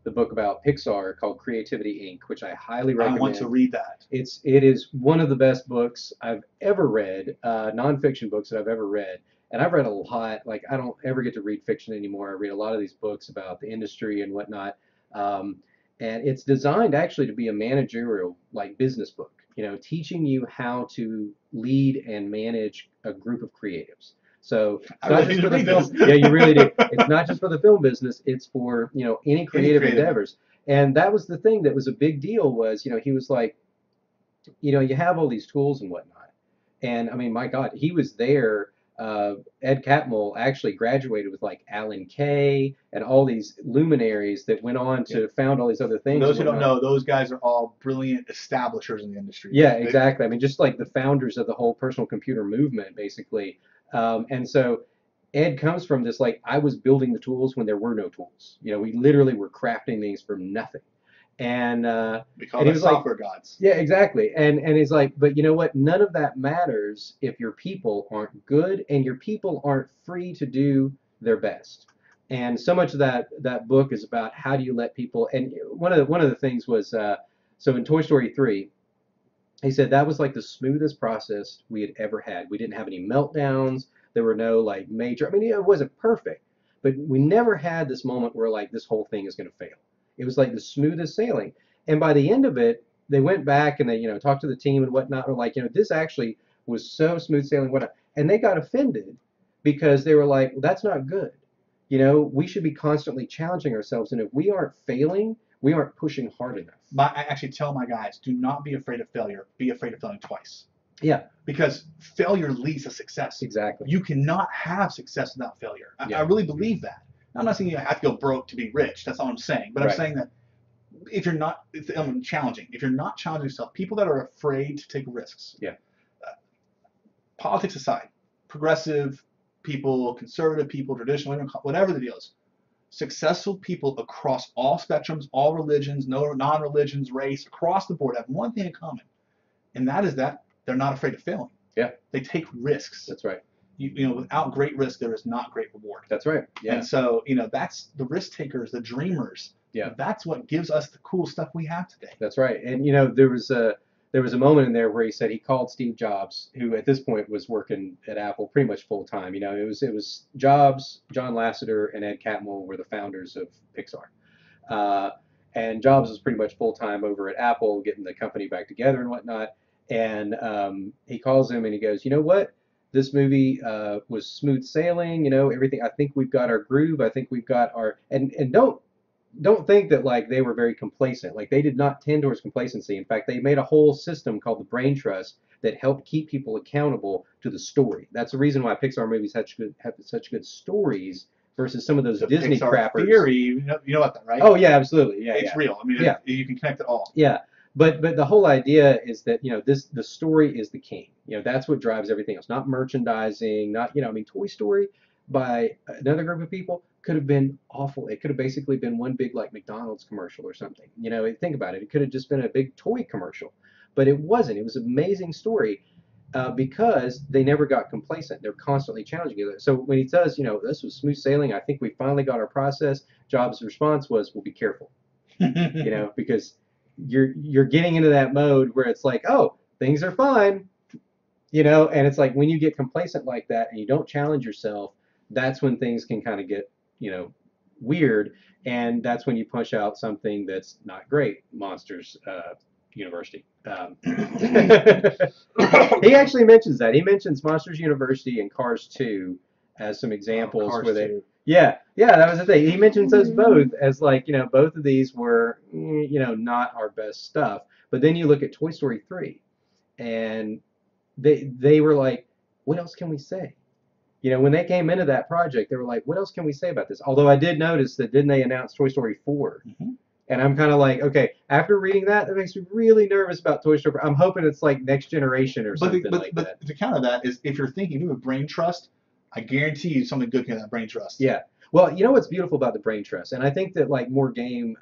the book about Pixar called Creativity Inc., which I highly recommend. I want to read that. It is one of the best books I've ever read, nonfiction books that I've ever read. And I've read a lot. Like, I don't ever get to read fiction anymore. I read a lot of these books about the industry and whatnot. And it's designed actually to be a managerial, like, business book, teaching you how to lead and manage a group of creatives. So it's not just for the film. Yeah, you really do. It's not just for the film business. It's for any creative endeavors. And that was the thing that was a big deal. Was he was like, you have all these tools and whatnot. And I mean, my God, he was there. Ed Catmull actually graduated with like Alan Kay and all these luminaries that went on to found all these other things. For those who don't know, those guys are all brilliant establishers in the industry. Yeah, exactly. I mean, just like the founders of the whole personal computer movement, basically. And so Ed comes from this, like, I was building the tools when there were no tools. We literally were crafting things from nothing. And we call them software gods. Yeah, exactly. And he's like, but you know what? None of that matters if your people aren't good and your people aren't free to do their best. And so much of that book is about how do you let people. And one of the things was so in Toy Story 3, he said that was like the smoothest process we had ever had. We didn't have any meltdowns. There were no like major. I mean, it wasn't perfect, but we never had this moment where like this whole thing is going to fail. It was like the smoothest sailing. And by the end of it, they went back and they, talked to the team and whatnot. Were like, this actually was so smooth sailing, whatnot. And they got offended because they were like, well, that's not good. We should be constantly challenging ourselves. And if we aren't failing, we aren't pushing hard enough. But I actually tell my guys, do not be afraid of failure. Be afraid of failing twice. Yeah. Because failure leads to success. Exactly. You cannot have success without failure. I really believe that. I'm not saying you have to go broke to be rich. That's all I'm saying. But I'm saying that if you're not challenging, if you're not challenging yourself, people that are afraid to take risks. Yeah. Politics aside, progressive people, conservative people, traditional, whatever the deal is, successful people across all spectrums, all religions, no non-religions, race, across the board have one thing in common, and that is that they're not afraid of failing. Yeah. They take risks. That's right. Without great risk, there is not great reward. That's right. Yeah. And so, that's the risk takers, the dreamers. Yeah. That's what gives us the cool stuff we have today. That's right. And there was a moment in there where he said he called Steve Jobs, who at this point was working at Apple pretty much full time. It was Jobs, John Lasseter, and Ed Catmull were the founders of Pixar. And Jobs was pretty much full time over at Apple, getting the company back together and whatnot. And he calls him and he goes, you know what? This movie was smooth sailing, everything. I think we've got our groove. I think we've got our and don't think that like they were very complacent. Like they did not tend towards complacency. In fact, they made a whole system called the Brain Trust that helped keep people accountable to the story. That's the reason why Pixar movies have such good stories versus some of those Disney Pixar crappers. Theory, you know about that, right? Oh yeah, absolutely. Yeah, it's real. I mean, you can connect it all. Yeah. But the whole idea is that the story is the king. That's what drives everything else. Not merchandising. Not Toy Story by another group of people could have been awful. It could have basically been one big like McDonald's commercial or something. Think about it. It could have just been a big toy commercial, but it wasn't. It was an amazing story because they never got complacent. They're constantly challenging it. So when he says, this was smooth sailing, I think we finally got our process. Jobs' response was, well, be careful, because you're getting into that mode where it's like, oh, things are fine, and it's like when you get complacent like that and you don't challenge yourself, that's when things can kind of get, weird, and that's when you push out something that's not great. Monsters University. He actually mentions that. He mentions Monsters University and Cars 2 as some examples where they. 2. Yeah, that was the thing. He mentions those both as like, both of these were, not our best stuff. But then you look at Toy Story 3, and they were like, what else can we say? When they came into that project, they were like, what else can we say about this? Although I did notice that, didn't they announce Toy Story 4? Mm-hmm. And I'm kind of like, okay, after reading that, that makes me really nervous about Toy Story. I'm hoping it's like Next Generation or something like that. But to counter that is if you're thinking you have brain trust, I guarantee you something good can have that brain trust. Yeah. Well, you know what's beautiful about the brain trust, and I think that like more game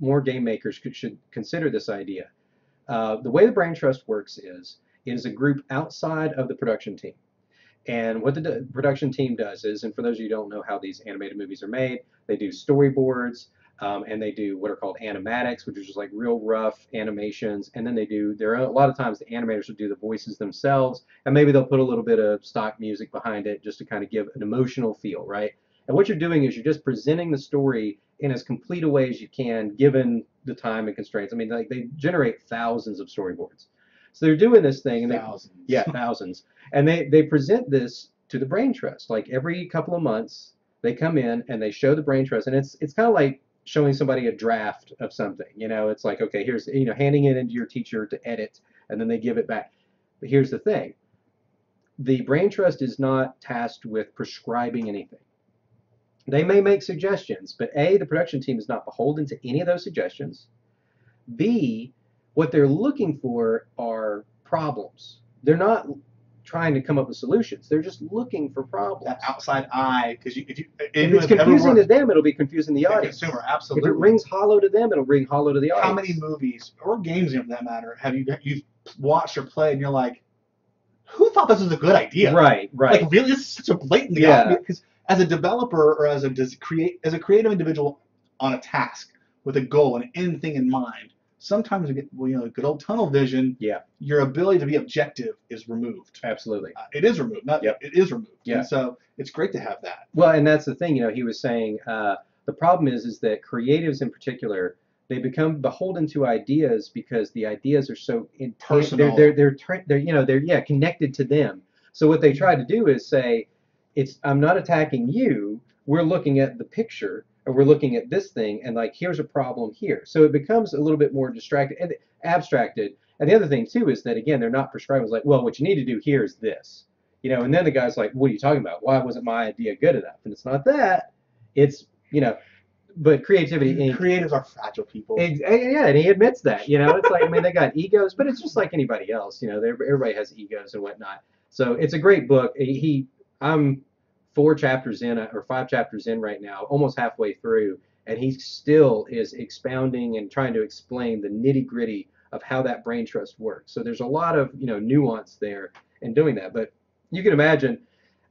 makers should consider this idea. The way the brain trust works is it is a group outside of the production team. And what the production team does is, and for those of you who don't know how these animated movies are made, they do storyboards, and they do what are called animatics, which is just like real rough animations. And then they do a lot of times the animators will do the voices themselves, and maybe they'll put a little bit of stock music behind it just to kind of give an emotional feel, right? And what you're doing is you're just presenting the story in as complete a way as you can, given the time and constraints. I mean, like they generate thousands of storyboards. So they're doing this thing, and thousands, and they present this to the brain trust. Like every couple of months, they come in and they show the brain trust, and it's kind of like showing somebody a draft of something. You know, it's like, okay, here's, you know, handing it into your teacher to edit, and then they give it back. But here's the thing: the brain trust is not tasked with prescribing anything. They may make suggestions, but A, the production team is not beholden to any of those suggestions. B, what they're looking for are problems. They're not trying to come up with solutions. They're just looking for problems. That outside eye, because if it's confusing to them, it'll be confusing to the audience. Consumer, absolutely. If it rings hollow to them, it'll ring hollow to the audience. How many movies or games, for that matter, have you've watched or played, and you're like, who thought this was a good idea? Right. Like, really, this is such a blatantly obvious. Because as a developer or as a creative individual on a task with a goal and an end thing in mind, sometimes you get, good old tunnel vision. Yeah. Your ability to be objective is removed. Absolutely. It is removed. It is removed. Yeah. And so it's great to have that. Well, and that's the thing. He was saying the problem is that creatives in particular, they become beholden to ideas because the ideas are so personal. They're connected to them. So what they try to do is say, I'm not attacking you. We're looking at the picture, or we're looking at this thing, and like, here's a problem here. So it becomes a little bit more distracted and abstracted. And the other thing too is that, again, they're not prescribing. It's like, well, what you need to do here is this, and then the guy's like, what are you talking about? Why wasn't my idea good enough? And it's not that. It's, but creativity. Creatives are fragile people. Yeah, and he admits that. It's like, I mean, they got egos, but it's just like anybody else. Everybody has egos and whatnot. So it's a great book. I'm 4 chapters in, or 5 chapters in right now, almost halfway through, and he still is expounding and trying to explain the nitty-gritty of how that brain trust works. So there's a lot of nuance there in doing that. But you can imagine,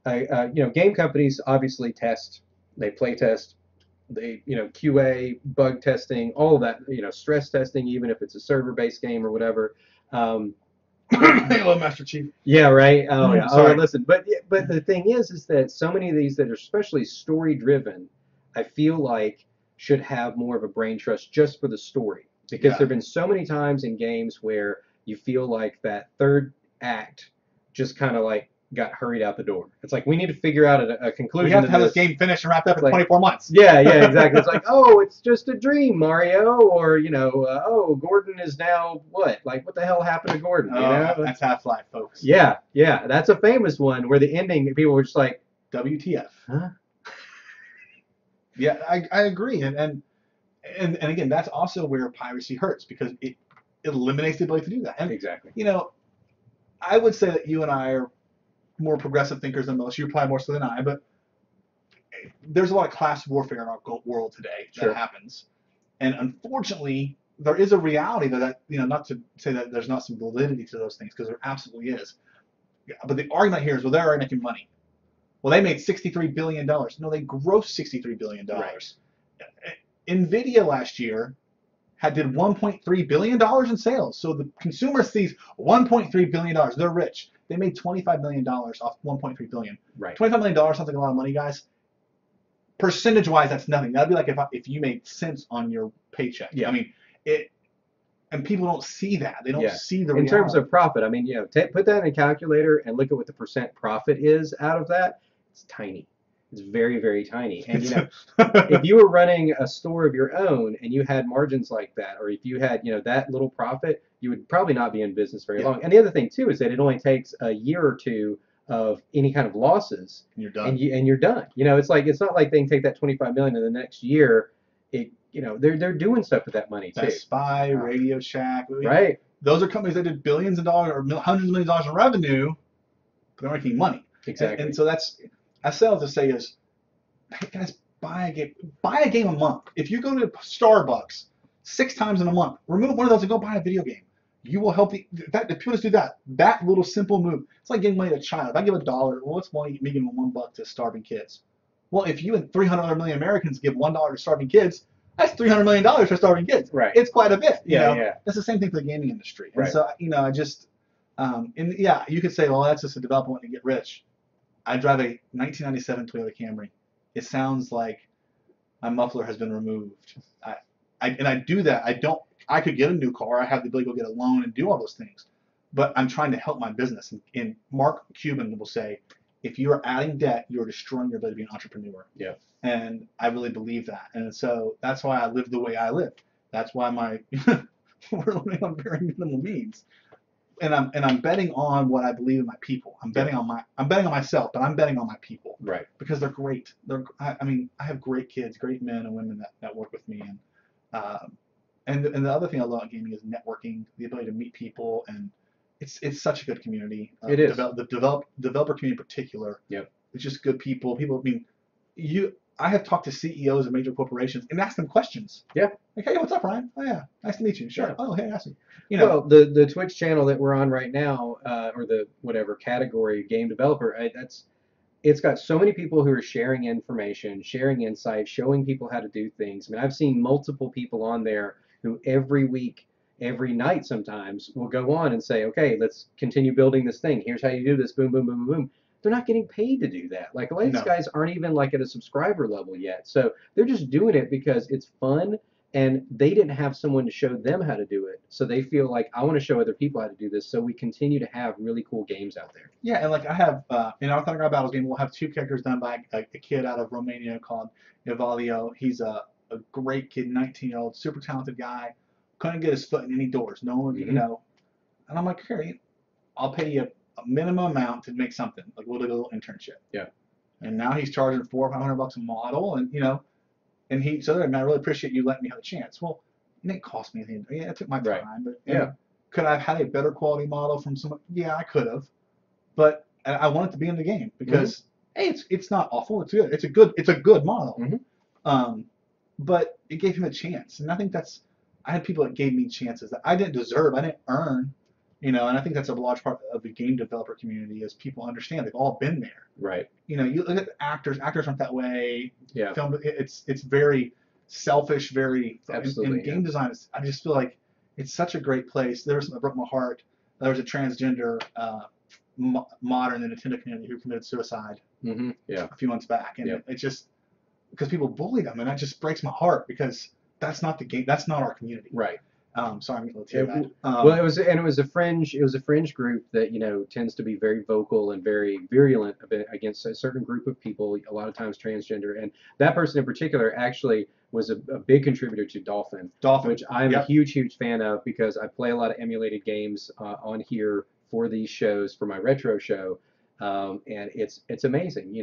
game companies obviously test, they play test, they QA, bug testing, all of that, stress testing, even if it's a server-based game or whatever. Hello, Master Chief. Yeah, right. Oh, yeah. Sorry. Oh, listen. But the thing is that so many of these that are especially story-driven, I feel like should have more of a brain trust just for the story, because there've been so many times in games where you feel like that third act just kind of like got hurried out the door. It's like, we need to figure out a conclusion. We have to have this game finished and wrapped up in 24 months. Yeah, exactly. It's like, oh, it's just a dream, Mario, or oh, Gordon is now what? Like, what the hell happened to Gordon? That's Half-Life, folks. Yeah, that's a famous one where the ending, people were just like, WTF? Huh? Yeah, I agree, and again, that's also where piracy hurts, because it eliminates the ability to do that. And, exactly. I would say that you and I are more progressive thinkers than most. You're probably more so than I, but there's a lot of class warfare in our world today that happens, and unfortunately, there is a reality that not to say that there's not some validity to those things, because there absolutely is. But the argument here is, well, they're already making money. Well, they made $63 billion. No, they grossed $63 billion. Right. NVIDIA last year did $1.3 billion in sales. So the consumer sees $1.3 billion. They're rich. They made $25 million off $1.3 billion. Right. $25 million sounds like a lot of money, guys. Percentage-wise, that's nothing. That'd be like if you made cents on your paycheck. Yeah. I mean, and people don't see that. They don't see the reality. In terms of profit, I mean, put that in a calculator and look at what the percent profit is out of that. It's tiny. It's very, very tiny. And if you were running a store of your own and you had margins like that, or if you had that little profit, you would probably not be in business very long. And the other thing too is that it only takes a year or two of any kind of losses, and you're done. And you're done. It's like, it's not like they can take that 25 million and the next year it they're doing stuff with that money too. Best Buy, Radio Shack. Right. Those are companies that did billions of dollars or hundreds of millions of dollars in revenue, but they're making money. Exactly. And so I say all to say is, hey guys, buy a game a month. If you go to Starbucks 6 times in a month, remove one of those and go buy a video game. You will help if people just do that little simple move. It's like giving money to a child. If I give $1, well, what's me giving $1 to starving kids? Well, if you and 300 other million Americans give $1 to starving kids, that's $300 million for starving kids. Right. It's quite a bit. Yeah. That's the same thing for the gaming industry. And right. so, I just, you could say, well, that's just a developer wanting to get rich. I drive a 1997 Toyota Camry. It sounds like my muffler has been removed. I do that. I could get a new car. I have the ability to go get a loan and do all those things. But I'm trying to help my business. And Mark Cuban will say, if you are adding debt, you're destroying your ability to be an entrepreneur. Yeah. And I really believe that. And so that's why I live the way I live. That's why we're living on very minimal means. And I'm betting on what I believe in my people. I'm betting on myself, but I'm betting on my people. Right. Because they're great. I have great kids, great men and women that work with me. And the other thing I love about gaming is networking, the ability to meet people, and it's such a good community. It is. The developer community in particular. Yep. It's just good people. I have talked to CEOs of major corporations and asked them questions. Yeah. Like, hey, what's up, Ryan? Oh yeah, nice to meet you. Sure. Yeah. Oh, hey, ask me. Well, the Twitch channel that we're on right now, or the whatever category game developer, it's got so many people who are sharing information, sharing insights, showing people how to do things. I mean, I've seen multiple people on there who every week, every night sometimes will go on and say, okay, let's continue building this thing. Here's how you do this. Boom, boom, boom, boom, boom. They're not getting paid to do that. Like a lot of these guys aren't even like at a subscriber level yet. So they're just doing it because it's fun and they didn't have someone to show them how to do it. So they feel like, I want to show other people how to do this. So we continue to have really cool games out there. Yeah, and like I have, in our Thunderground Battles game, we'll have 2 characters done by a kid out of Romania called Evalio. He's a great kid, 19-year-old, super talented guy. Couldn't get his foot in any doors. No one, And I'm like, here, I'll pay you a minimum amount to make something. Like we'll do a little internship. Yeah. And now he's charging $400 or $500 a model, and and he said, I really appreciate you letting me have a chance. Well, it didn't cost me anything. Yeah, it took my time, but could I have had a better quality model from someone? Yeah, I could have, but I want it to be in the game because hey, it's not awful. It's good. It's a good model. But it gave him a chance, and I think I had people that gave me chances that I didn't deserve. I didn't earn. And I think that's a large part of the game developer community is people understand they've all been there. Right. You look at the actors aren't that way. Yeah. Film, it's very selfish, very. Absolutely. And game design I just feel like it's such a great place. There was something that broke my heart. There was a transgender modern in the Nintendo community who committed suicide. Yeah. A few months back, and it just because people bullied him, and that just breaks my heart because that's not the game. That's not our community. Right. Sorry, I'm getting a little teary-eyed. Well, it was a fringe group that tends to be very vocal and very virulent against a certain group of people. A lot of times transgender, and that person in particular actually was a big contributor to Dolphin, which I'm a huge fan of because I play a lot of emulated games on here for these shows for my retro show, and it's amazing,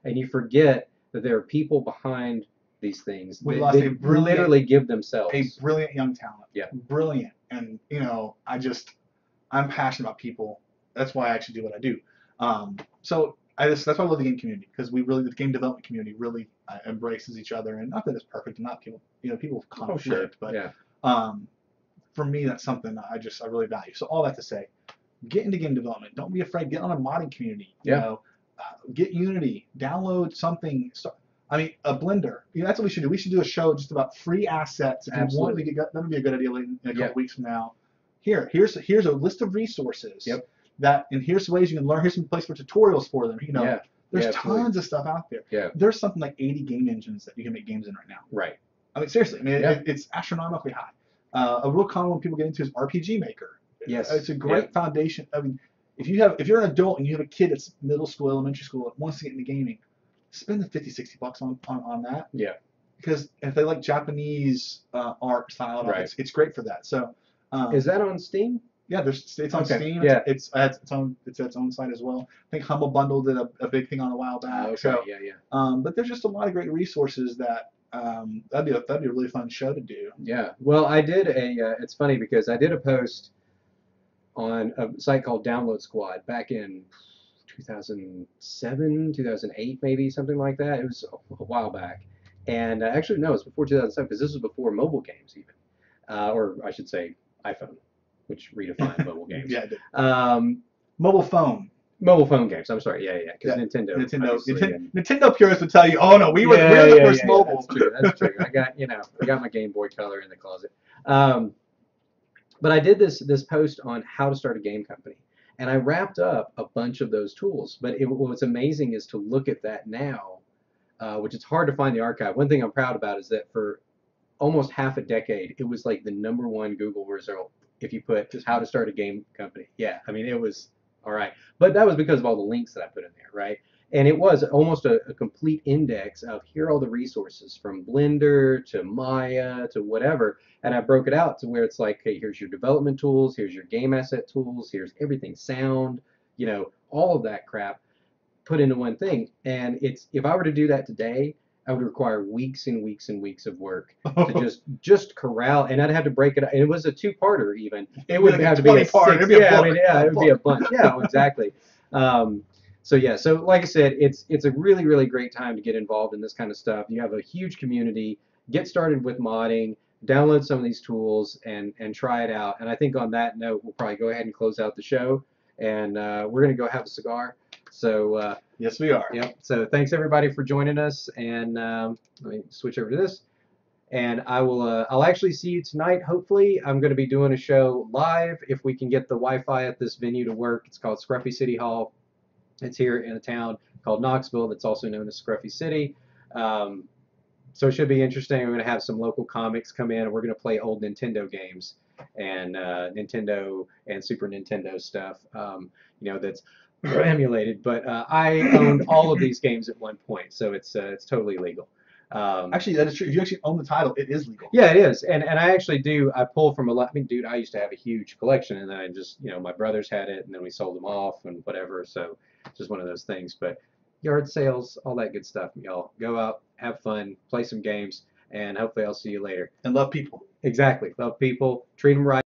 and you forget that there are people behind these things. We they literally give themselves. A brilliant young talent. Yeah. Brilliant. And, I'm passionate about people. That's why I actually do what I do. So that's why I love the game community because the game development community really embraces each other. And not that it's perfect and not people, people conflict, but for me, that's something I really value. So all that to say, get into game development. Don't be afraid. Get on a modding community. Get Unity. Download something. A Blender. That's what we should do. We should do a show just about free assets. If you want, that would be a good idea in a couple weeks from now. Here's a list of resources. And here's ways you can learn. Here's some place for tutorials for them. There's tons of stuff out there. Yeah. There's something like 80 game engines that you can make games in right now. Right. Seriously. It's astronomically high. A real common one people get into is RPG Maker. Yes. It's a great foundation. If you're an adult and you have a kid that's middle school, elementary school that wants to get into gaming, spend the $50-$60 on that. Yeah. Because if they like Japanese art style, it's great for that. So. Is that on Steam? Yeah, it's on Steam. Yeah. It's its own site as well. I think Humble Bundle did a big thing on a while back. Okay. So, yeah. But there's just a lot of great resources that That'd be a really fun show to do. Yeah. Well, I did it's funny because I did a post on a site called Download Squad back in 2007, 2008, maybe something like that. It was a while back. And actually, no, it's before 2007 because this was before mobile games even, or I should say iPhone, which redefined mobile games. Yeah, I did. Um, Mobile phone. Mobile phone games. I'm sorry. Yeah. Because Yeah. Nintendo Nintendo purists would tell you, oh no, we're the first mobile. That's true. That's true. I got my Game Boy Color in the closet. Um, but I did this post on how to start a game company, and I wrapped up a bunch of those tools. But what's amazing is to look at that now, which it's hard to find the archive. One thing I'm proud about is that for almost half a decade, it was like the #1 Google result if you put just how to start a game company. Yeah, I mean it was all right, but that was because of all the links that I put in there, right? And it was almost a complete index of here are all the resources from Blender to Maya to whatever, and I broke it out to where it's like, hey, here's your development tools, here's your game asset tools, here's everything, sound, all of that crap put into one thing. And it's if I were to do that today, I would require weeks and weeks and weeks of work to just corral, and I'd have to break it up. And it was a two-parter even. It would like have to be a part. six. It would be a bunch. Yeah, exactly. So like I said, it's a really really great time to get involved in this kind of stuff. You have a huge community. Get started with modding. Download some of these tools and try it out. And I think on that note, we'll probably go ahead and close out the show. And we're gonna go have a cigar. So yes, we are. Yep. So thanks everybody for joining us. And let me switch over to this. And I'll actually see you tonight. Hopefully, I'm going to be doing a show live if we can get the Wi-Fi at this venue to work. It's called Scruffy City Hall. It's here in a town called Knoxville that's also known as Scruffy City. So it should be interesting. We're going to have some local comics come in, and we're going to play old Nintendo games and Nintendo and Super Nintendo stuff. That's emulated. But I owned all of these games at one point, so it's totally legal. Actually, that is true. If you actually own the title, it is legal. Yeah, it is. And I actually do. I pull from a lot. I mean, dude, I used to have a huge collection, and then I just, my brothers had it, and then we sold them off and whatever. So it's just one of those things. But yard sales, all that good stuff. Y'all go out, have fun, play some games, and hopefully I'll see you later. And love people. Exactly. Love people. Treat them right.